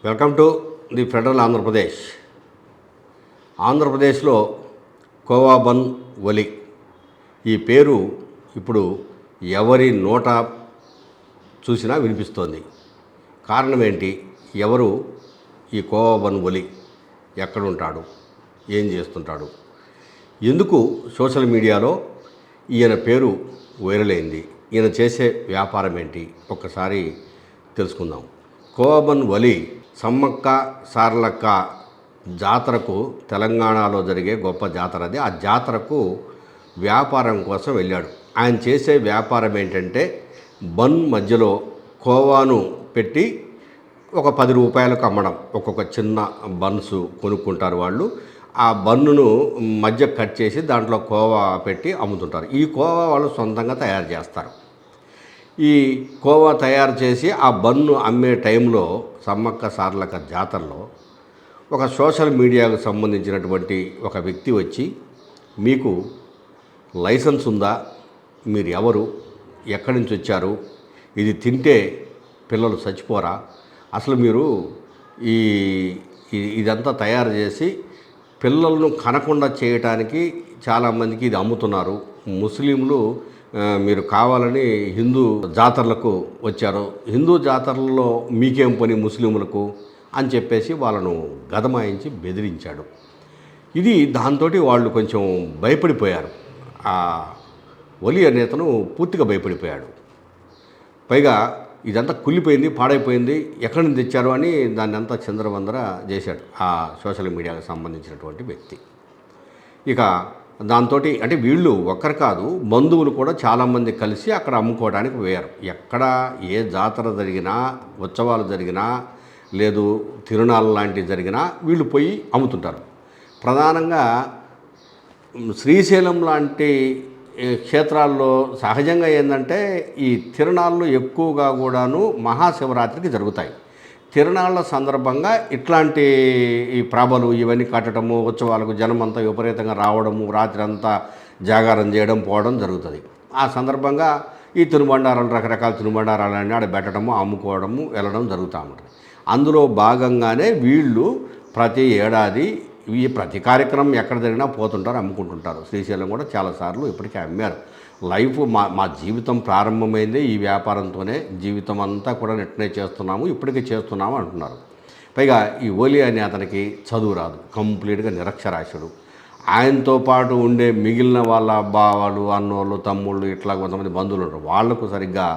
Welcome to the federal Andhra Pradesh. ఆంధ్రప్రదేశ్లో khoa bun వలి ఈ పేరు ఇప్పుడు ఎవరి నోట చూసినా వినిపిస్తోంది. కారణం ఏంటి? ఎవరు ఈ కోవా బన్ వలి? ఎక్కడుంటాడు? ఏం చేస్తుంటాడు? ఎందుకు సోషల్ మీడియాలో ఈయన పేరు వైరల్ అయింది? ఈయన చేసే వ్యాపారం ఏంటి? ఒక్కసారి తెలుసుకుందాం. కోవా బన్ వలి సమ్మక్క సారలక్క జాతరకు తెలంగాణలో జరిగే గొప్ప జాతర అది. ఆ జాతరకు వ్యాపారం కోసం వెళ్ళాడు. ఆయన చేసే వ్యాపారం ఏంటంటే బన్ మధ్యలో కోవాను పెట్టి ఒక 10 రూపాయలకు అమ్మడం. ఒక్కొక్క చిన్న బన్స్ కొనుక్కుంటారు వాళ్ళు. ఆ బన్నును మధ్య కట్ చేసి దాంట్లో కోవా పెట్టి అమ్ముతుంటారు. ఈ కోవా వాళ్ళు సొంతంగా తయారు చేస్తారు. ఈ కోవా తయారు చేసి ఆ బన్ను అమ్మే టైంలో సమ్మక్క సారలక్క జాతరలో ఒక సోషల్ మీడియాకు సంబంధించినటువంటి ఒక వ్యక్తి వచ్చి, మీకు లైసెన్స్ ఉందా? మీరు ఎవరు? ఎక్కడి నుంచి వచ్చారు? ఇది తింటే పిల్లలు చచ్చిపోరా? అసలు మీరు ఈ ఇదంతా తయారు చేసి పిల్లలను కనకుండా చేయటానికి చాలామందికి ఇది అమ్ముతున్నారు. ముస్లింలు మీరు కావాలని హిందూ జాతరలకు వచ్చారు, హిందూ జాతరల్లో మీకేం పని ముస్లింలకు అని చెప్పేసి వాళ్ళను గదమాయించి బెదిరించాడు. ఇది దాంతో వాళ్ళు కొంచెం భయపడిపోయారు. ఆ వలి అనేతను పూర్తిగా భయపడిపోయాడు. పైగా ఇదంతా కుళ్ళిపోయింది, పాడైపోయింది, ఎక్కడి నుంచి తెచ్చారు అని దాన్ని అంతా చిందరవందర చేశాడు ఆ సోషల్ మీడియాకు సంబంధించినటువంటి వ్యక్తి. ఇక దాంతో అంటే వీళ్ళు ఒక్కరు కాదు, బంధువులు కూడా చాలామంది కలిసి అక్కడ అమ్ముకోవడానికి పోయారు. ఎక్కడ ఏ జాతర జరిగినా, ఉత్సవాలు జరిగినా, లేదు తిరునాళ్ళ లాంటివి జరిగినా వీళ్ళు పోయి అమ్ముతుంటారు. ప్రధానంగా శ్రీశైలం లాంటి క్షేత్రాల్లో సహజంగా ఏంటంటే ఈ తిరునాళ్ళు ఎక్కువగా కూడాను మహాశివరాత్రికి జరుగుతాయి. తిరునాళ్ళ సందర్భంగా ఇట్లాంటి ఈ ప్రాబలు ఇవన్నీ కట్టడము, ఉత్సవాలకు జనమంతా విపరీతంగా రావడము, రాత్రి అంతా జాగారం చేయడం, పోవడం జరుగుతుంది. ఆ సందర్భంగా ఈ తినుబండారాలు, రకరకాల తినుబండారాలన్నీ ఆడ పెట్టడము, అమ్ముకోవడము, వెళ్ళడం జరుగుతూ ఉంటుంది. అందులో భాగంగానే వీళ్ళు ప్రతి ఏడాది ప్రతి కార్యక్రమం ఎక్కడ జరిగినా పోతుంటారు, అమ్ముకుంటుంటారు. శ్రీశైలం కూడా చాలాసార్లు ఇప్పటికే అమ్మారు. లైఫ్ మా జీవితం ప్రారంభమైందే ఈ వ్యాపారంతోనే, జీవితం అంతా కూడా నెట్నే చేస్తున్నాము, ఇప్పటికే చేస్తున్నాము అంటున్నారు. పైగా ఈ ఓలి అనే అతనికి చదువు రాదు, కంప్లీట్గా నిరక్షరాస్యుడు. ఆయనతో పాటు ఉండే మిగిలిన వాళ్ళ బావాలు, అన్నోళ్ళు, తమ్ముళ్ళు, ఇట్లా కొంతమంది బంధువులు ఉంటారు, వాళ్లకు సరిగ్గా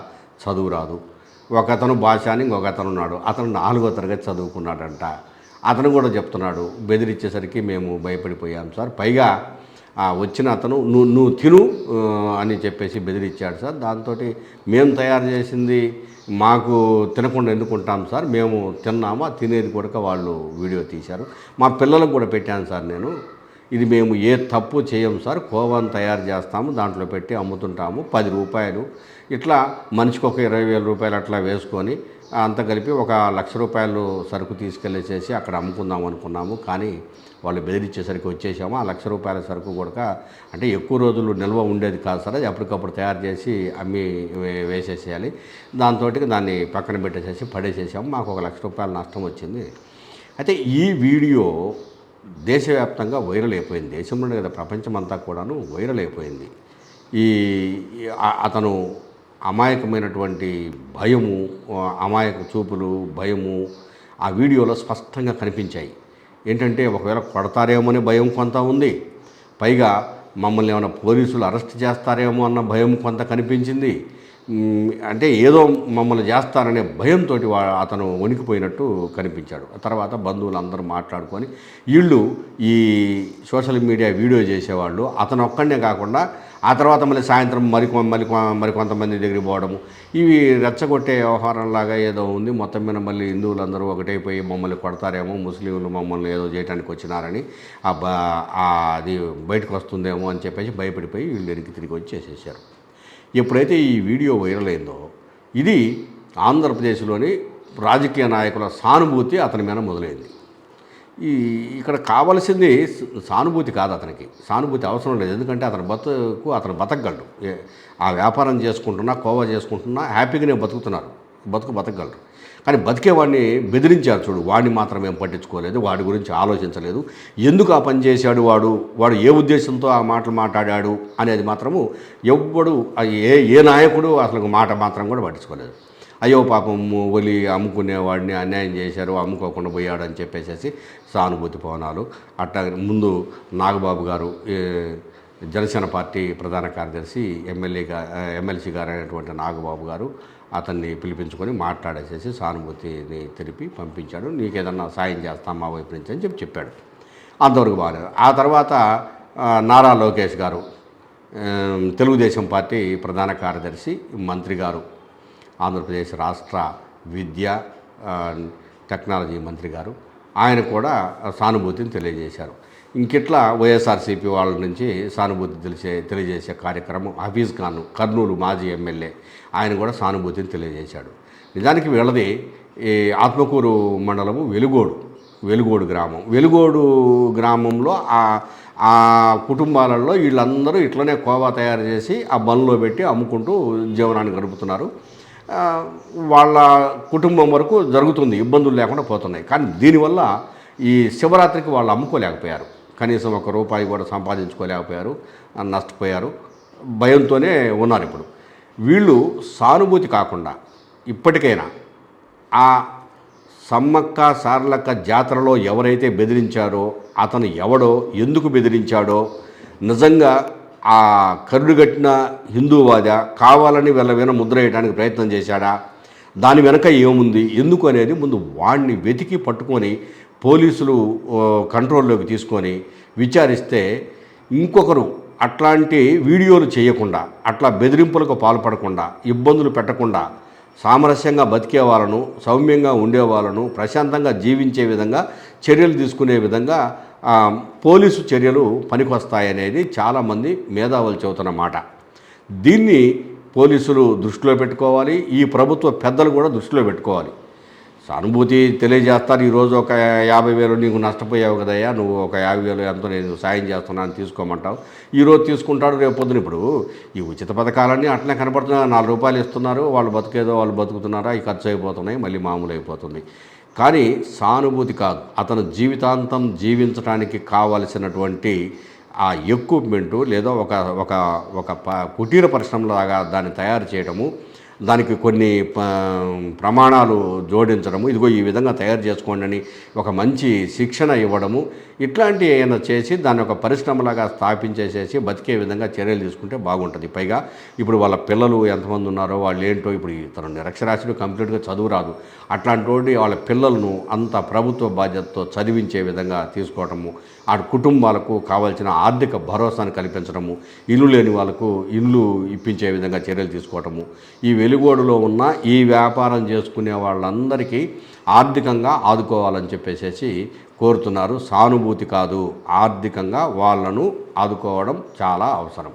చదువు రాదు. ఒకతను భాష అని ఇంకొక అతను ఉన్నాడు, అతను 4వ తరగతి చదువుకున్నాడంట. అతను కూడా చెప్తున్నాడు, బెదిరించేసరికి మేము భయపడిపోయాం సార్. పైగా వచ్చిన అతను నువ్వు తిను అని చెప్పేసి బెదిరించాడు సార్. దాంతో మేము తయారు చేసింది మాకు తినకుండా ఎందుకుంటాం సార్, మేము తిన్నామా, తినేది కూడా వాళ్ళు వీడియో తీశారు. మా పిల్లలకు కూడా పెట్టాను సార్ నేను. ఇది మేము ఏ తప్పు చేయం సార్, కోవాను తయారు చేస్తాము, దాంట్లో పెట్టి అమ్ముతుంటాము, 10 రూపాయలు ఇట్లా మనిషికి ఒక 20,000 రూపాయలు అట్లా వేసుకొని అంతా కలిపి ఒక 1,00,000 రూపాయలు సరుకు తీసుకెళ్ళేసేసి అక్కడ అమ్ముకుందాం అనుకున్నాము. కానీ వాళ్ళు బెదిరించేసరికి వచ్చేసాము. ఆ 1,00,000 రూపాయల సరుకు కూడా అంటే ఎక్కువ రోజులు నిల్వ ఉండేది కాదు సార్, అది అప్పటికప్పుడు తయారు చేసి అమ్మి వేసేసేయాలి. దాంతో దాన్ని పక్కన పెట్టేసేసి పడేసేసాము. మాకు ఒక 1,00,000 రూపాయల నష్టం వచ్చింది. అయితే ఈ వీడియో దేశవ్యాప్తంగా వైరల్ అయిపోయింది. దేశంలోనే కదా, ప్రపంచమంతా కూడాను వైరల్ అయిపోయింది. ఈ అతను అమాయకమైనటువంటి భయము, అమాయక చూపులు, భయము ఆ వీడియోలో స్పష్టంగా కనిపించాయి. ఏంటంటే ఒకవేళ కొడతారేమో అనే భయం కొంత ఉంది, పైగా మమ్మల్ని ఏమైనా పోలీసులు అరెస్ట్ చేస్తారేమో అన్న భయం కొంత కనిపించింది. అంటే ఏదో మమ్మల్ని చేస్తారనే భయంతో అతను వణికిపోయినట్టు కనిపించాడు. తర్వాత బంధువులు అందరూ మాట్లాడుకొని వీళ్ళు ఈ సోషల్ మీడియా వీడియో చేసేవాళ్ళు అతను ఒక్కడనే కాకుండా ఆ తర్వాత మళ్ళీ సాయంత్రం మరికొంతమంది దగ్గరికి పోవడము, ఇవి రెచ్చగొట్టే వ్యవహారంలాగా ఏదో ఉంది. మొత్తం మీద మళ్ళీ హిందువులందరూ ఒకటైపోయి మమ్మల్ని కొడతారేమో, ముస్లింలు మమ్మల్ని ఏదో చేయడానికి వచ్చినారని అది బయటకు వస్తుందేమో అని చెప్పేసి భయపడిపోయి వీళ్ళు వెనక్కి తిరిగి వచ్చేసేసారు. ఎప్పుడైతే ఈ వీడియో వైరల్ అయిందో ఇది ఆంధ్రప్రదేశ్లోని రాజకీయ నాయకుల సానుభూతి అతని మీద మొదలైంది. ఇక్కడ కావలసింది సానుభూతి కాదు, అతనికి సానుభూతి అవసరం లేదు. ఎందుకంటే అతను బతకగలడు. ఆ వ్యాపారం చేసుకుంటున్నా, కోవా చేసుకుంటున్నా హ్యాపీగానే బతుకుతున్నారు, బతకగలరు. కానీ బతికేవాడిని బెదిరించారు చూడు, వాడిని మాత్రం ఏం పట్టించుకోలేదు, వాడి గురించి ఆలోచించలేదు, ఎందుకు ఆ పని చేశాడు వాడు ఏ ఉద్దేశంతో ఆ మాటలు మాట్లాడాడు అనేది మాత్రము ఎవ్వడు ఏ నాయకుడు అసలు మాట మాత్రం కూడా పట్టించుకోలేదు. అయ్యో పాపం ఒలి అమ్ముకునేవాడిని అన్యాయం చేశారు, అమ్ముకోకుండా పోయాడు అని చెప్పేసి సానుభూతి పవనాలు. అట్టా ముందు నాగబాబు గారు జనసేన పార్టీ ప్రధాన కార్యదర్శి ఎమ్మెల్సీ గారు అయినటువంటి నాగబాబు గారు అతన్ని పిలిపించుకొని మాట్లాడేసేసి సానుభూతిని తెలిపి పంపించాడు. నీకేదన్నా సాయం చేస్తాం మా వైపు నుంచి అని చెప్పాడు. అంతవరకు బాగాలేదు. ఆ తర్వాత నారా లోకేష్ గారు తెలుగుదేశం పార్టీ ప్రధాన కార్యదర్శి, మంత్రి గారు, ఆంధ్రప్రదేశ్ రాష్ట్ర విద్య టెక్నాలజీ మంత్రి గారు, ఆయన కూడా సానుభూతిని తెలియజేశారు. ఇంకిట్లా వైఎస్ఆర్సీపీ వాళ్ళ నుంచి సానుభూతి తెలియజేసే కార్యక్రమం హఫీజ్ ఖాన్, కర్నూలు మాజీ ఎమ్మెల్యే, ఆయన కూడా సానుభూతిని తెలియజేశాడు. నిజానికి వీళ్ళది ఈ ఆత్మకూరు మండలము వెలుగోడు గ్రామం. వెలుగోడు గ్రామంలో ఆ కుటుంబాలలో వీళ్ళందరూ ఇట్లనే కోవా తయారు చేసి ఆ బండ్లో పెట్టి అమ్ముకుంటూ జీవనాన్ని గడుపుతున్నారు. వాళ్ళ కుటుంబం వరకు జరుగుతుంది, ఇబ్బందులు లేకుండా పోతున్నాయి. కానీ దీనివల్ల ఈ శివరాత్రికి వాళ్ళు అమ్ముకోలేకపోయారు, కనీసం ₹1 కూడా సంపాదించుకోలేకపోయారు, నష్టపోయారు, భయంతోనే ఉన్నారు. ఇప్పుడు వీళ్ళు సానుభూతి కాకుండా ఇప్పటికైనా ఆ సమ్మక్క సారలక్క జాతరలో ఎవరైతే బెదిరించారో అతను ఎవడో, ఎందుకు బెదిరించాడో, నిజంగా ఆ కరుడుగట్టిన హిందూవాద కావాలని వీళ్ళ ముద్ర వేయడానికి ప్రయత్నం చేశాడా, దాని వెనక ఏముంది, ఎందుకు అనేది ముందు వాడిని వెతికి పట్టుకొని పోలీసులు కంట్రోల్లోకి తీసుకొని విచారిస్తే ఇంకొకరు అట్లాంటి వీడియోలు చేయకుండా, అట్లా బెదిరింపులకు పాల్పడకుండా, ఇబ్బందులు పెట్టకుండా సామరస్యంగా బతికే వాళ్ళను, సౌమ్యంగా ఉండే వాళ్ళను, ప్రశాంతంగా జీవించే విధంగా చర్యలు తీసుకునే విధంగా పోలీసు చర్యలు పనికొస్తాయనేది చాలామంది మేధావులు చెబుతున్న మాట. దీన్ని పోలీసులు దృష్టిలో పెట్టుకోవాలి, ఈ ప్రభుత్వ పెద్దలు కూడా దృష్టిలో పెట్టుకోవాలి. సానుభూతి తెలియజేస్తారు. ఈరోజు ఒక 50,000 నీకు నష్టపోయావు కదయ్యా, నువ్వు ఒక 50,000 ఎంతో నేను సాయం చేస్తున్నాను తీసుకోమంటావు, ఈరోజు తీసుకుంటాడు, రేపు పొద్దున. ఇప్పుడు ఈ ఉచిత పథకాలన్నీ అట్లనే కనపడుతున్నాయి. ₹4 ఇస్తున్నారు, వాళ్ళు బతికేదో వాళ్ళు బతుకుతున్నారా, ఈ ఖర్చు అయిపోతున్నాయి, మళ్ళీ మామూలు అయిపోతుంది. కానీ సానుభూతి కాదు, అతను జీవితాంతం జీవించడానికి కావలసినటువంటి ఆ ఎక్విప్మెంటు లేదా ఒక కుటీర పరిశ్రమలాగా దాన్ని తయారు చేయడము, దానికి కొన్ని ప్రమాణాలు జోడించడము, ఇదిగో ఈ విధంగా తయారు చేసుకోండి అని ఒక మంచి శిక్షణ ఇవ్వడము, ఇట్లాంటివి ఏమైనా చేసి దాన్ని ఒక పరిశ్రమలాగా స్థాపించేసేసి బతికే విధంగా చర్యలు తీసుకుంటే బాగుంటుంది. పైగా ఇప్పుడు వాళ్ళ పిల్లలు ఎంతమంది ఉన్నారో వాళ్ళు ఏంటో, ఇప్పుడు ఇతను నిరక్షరాస్యుడు, కంప్లీట్గా చదువు రాదు, అట్లాంటి వాళ్ళ పిల్లలను అంత ప్రభుత్వ బాధ్యతతో చదివించే విధంగా తీసుకోవటము, ఆ కుటుంబాలకు కావాల్సిన ఆర్థిక భరోసాను కల్పించడము, ఇల్లు లేని వాళ్ళకు ఇల్లు ఇప్పించే విధంగా చర్యలు తీసుకోవటము, ఈ వెలుగోడులో ఉన్న ఈ వ్యాపారం చేసుకునే వాళ్ళందరికీ ఆర్థికంగా ఆదుకోవాలని చెప్పేసి కోరుతున్నారు. సానుభూతి కాదు, ఆర్థికంగా వాళ్ళను ఆదుకోవడం చాలా అవసరం.